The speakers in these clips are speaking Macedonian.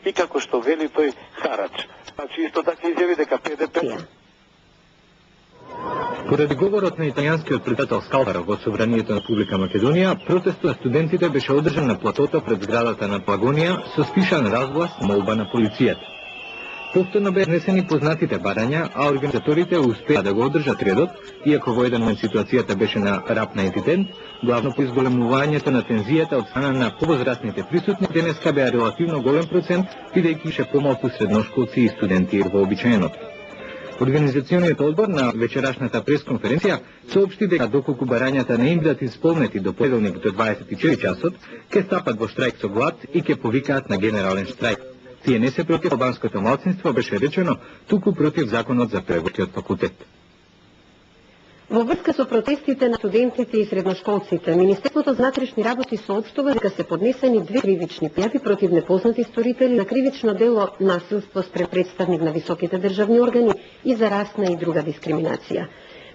и како што вели тој харач. Значи исто така изјави дека ПДП Поради говорот на италијанскиот председател Скалфаро во Собранието на Република Македонија, протестот на студентите беше одржан на платото пред зградата на Плагонија со спишан разглас молба на полицијата. Повторно беа внесени познатите барања, а организаторите успеа да го одржат редот, иако во еден момент ситуацијата беше на рап на инцидент, главно по изголемувањето на тензијата од страна на повозрастните присутни, денеска беа релативно голем процент, бидејќи ше помалку средношколци и студенти вообичаеното. Организациониот одбор на вечерашната пресконференција соопшти дека доколку барањата не им бидат исполнети до понеделник до 24 часот, ќе стапат во штрајк со глад и ќе повикаат на генерален штрајк. Тие не се против албанското малцинство, беше речено, туку против законот за педагошкиот факултет. Во врска со протестите на студентите и средношколците, Министерството за внатрешни работи соопштува дека се поднесени 2 кривични пријави против непознати сторители на кривично дело насилство спрем представник на високите државни органи и за расна и друга дискриминација.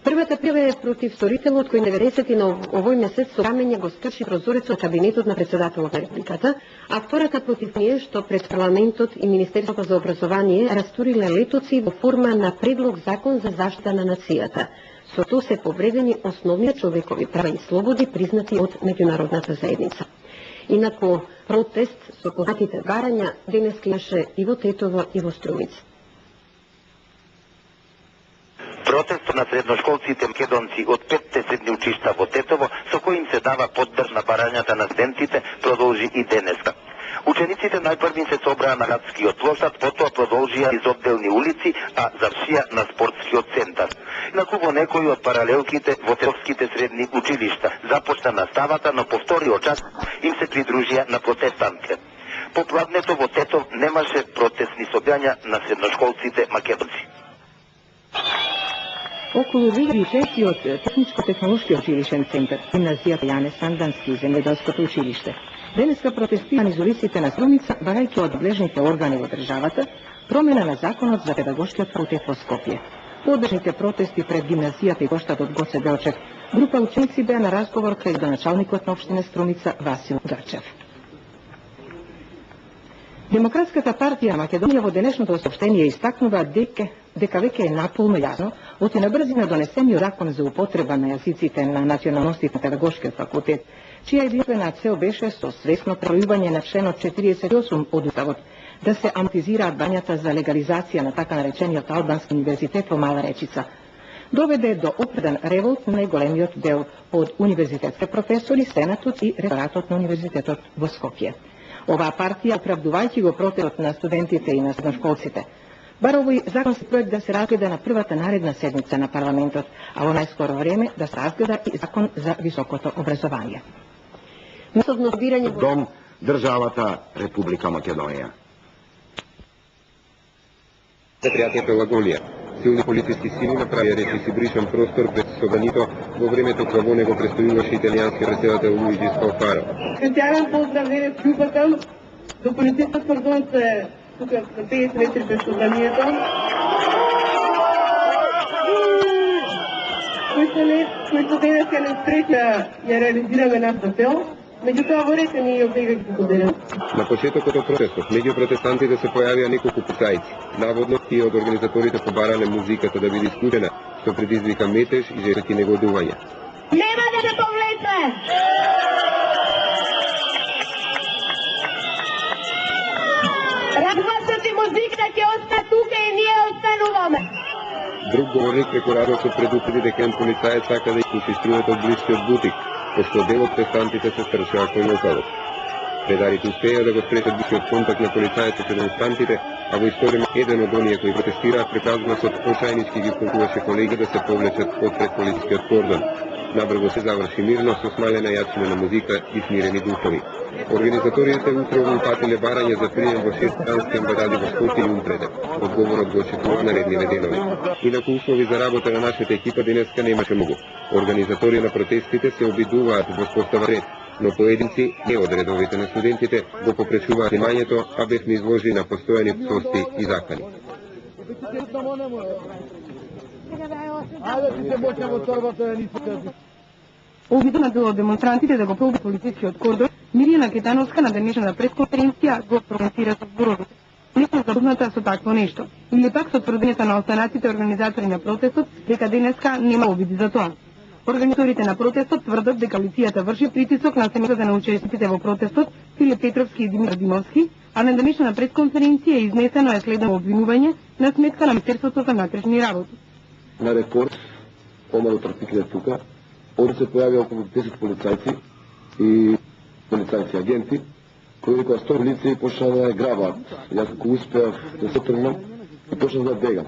Првата пријава е против сторителот кој 90 на овој месец со камење го скрши прозорецот на кабинетот на председателот на републиката, а втората против ние што пред парламентот и Министерството за образование растуриле летоци во форма на предлог закон за заштита на нацијата. Со тоа се повредени основни човекови права и слободи признати од меѓународната заедница. Инаку протест со познатите барања денеска имаше и во Тетово и во Струмица. Протестот на средношколците македонци од 5 средни учишта во Тетово, со кој им се дава поддрж на барањата на студентите, продолжи и денеска. Учениците најпрви се собраа на градскиот плошад, потоа продолжија из одделни улици, а завршија на спортскиот центар. Инаку во некои од паралелките во тетовските средни училишта започна наставата, но по вториот час им се придружија на протестантите. По пладнето во Тетов немаше протестни собрања на средношколците македонци. Околу 2006 од Техничко-технолошкиот училишен центар, гимназијата Јане Сандански и земјоделското училиште, денеска протестира низ улиците на Струмица, барајќи од надлежните органи во државата промена на законот за педагошкиот факултет во Скопје. По одржаните протести пред гимназијата и площадот Гоце Делчев, група ученици беа на разговор кај градоначалникот на општина Струмица Васил Грчев. Демократската партија на Македонија во денешното соопштение истакнува дека веќе е наполно јасно од и на брзина донесениот закон за употреба на јазиците на националностите на педагошкиот факултет, чија единствена цел беше со свесно преројување на членот 48 од Уставот да се амортизираат барањата за легализација на така наречениот албански универзитет во Мала Речица. Доведе до опредан револт на најголемиот дел од универзитетски професори, сенатот и ректоратот на универзитетот во Скопје. Оваа партија, оправдувајќи го протестот на студентите и на средношколците, бара овој законски проект да се разгледа на првата наредна седница на парламентот, а во најскоро време да се разгледа и закон за високото образование. Дом државата Република Македонија. Предпријатие Пелагонија. Силни полициски сили направија речиси бришен простор пред собранието во времето кога во него престојуваше италијански председател Луиджи Скалфаро. Специјален поздрав денес љубател до полицискиот кордон се тука на 50 метри пред собранието. Кој денес ќе не спреча ја реализираме нашата цел. Меѓутоа, во река ние од сега ги поделам. На почетокот од протестот, меѓу протестантите се појавија неколку пуцајци. Наводно, тие од организаторите побарале музиката да биде исклучена, што предизвика метеж и жестоки негодување. Нема да се повлече! Разгласот и музиката ќе оста тука и ние остануваме. Друг говорник преку радиото предупреди дека еден полицаец сака да испуши струјата од блискиот бутик, пошто дел од протестантите се стршаа кон локалот. Редарите успеа да го спречат блискиот контакт на полицајците со демонстрантите, а во историја еден од оние кои протестираат пред разгласот ошајнички ги покуваше колеги да се повлечат отпред полицискиот кордон. Набрзо се заврши мирно со смалена јачина на музика и смирени духови. Организаторите утрово упатиле барање за прием во 6 странски амбаради во Скопје и Умпреде. Одговорот го очекуваат наредниве денови. Инаку услови за работа на нашата екипа денеска немаше многу. Организатори на протестите се обидуваат да воспостават ред, но поединци не од редовите на студентите го попречуваат внимањето, а бевме изложени на постојани псости и закани. Обидот на демонстрантите да го пробуат полицискиот кордон, Мирјана Кетановска на денешната пресконференција го прокоментира со зборови. запозната со такво нешто, или пак со тврдењето на останатите организатори на протестот дека денеска нема обиди за тоа. Организаторите на протестот тврдат дека полицијата врши притисок на семејствата на учесниците во протестот Филип Петровски и Димитар Димовски, а на денешна пресконференција изнесено е следно обвинување на сметка на Министерството за внатрешни работи. На рекорд, помало артикли тука, овде се појавија околу 10 полицајци и полицајци агенти, кои викаа 100 лица и почна да грабат. Јас ако успеав да се тргнам и почнав да бегам.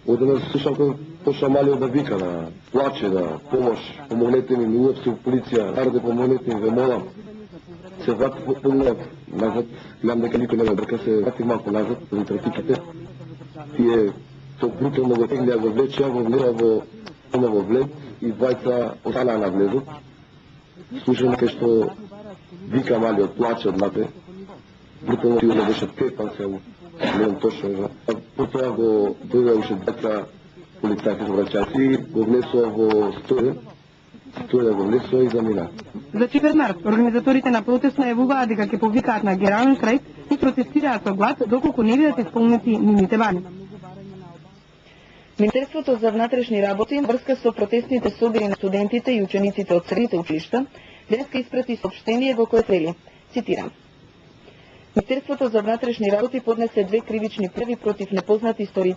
Одеднаш слушам кој почна малиот да вика, да плаче, да помогнете ми уопште во полиција, народе помогнете ми, ве молам. Се вратив погледав назад, гледам дека никој не ме брка, се вратив малку назад за трафиките. Тие то брутално го тегнеа, го влечеа, го влеа во влед и двајца останаа на влезот. Слушам кај што вика малиот, плаче однапре. Брутално сигурно беше тепан се, гледам точно. Потоа го дојдеа уште двајца полицајци враќаци, го внесоа во стоје го внесоа и замина. За 4 март, организаторите на протест најавуваат дека ќе повикаат на генерален крај и протестираат со глад доколку не бидат исполнети нивните бани. Министерството за внатрешни работи врска со протестните собори на студентите и учениците од средните училишта денеска испрати соопштение во кое вели, цитирам: Министерството за внатрешни работи поднесе 2 кривични пријави против непознати историци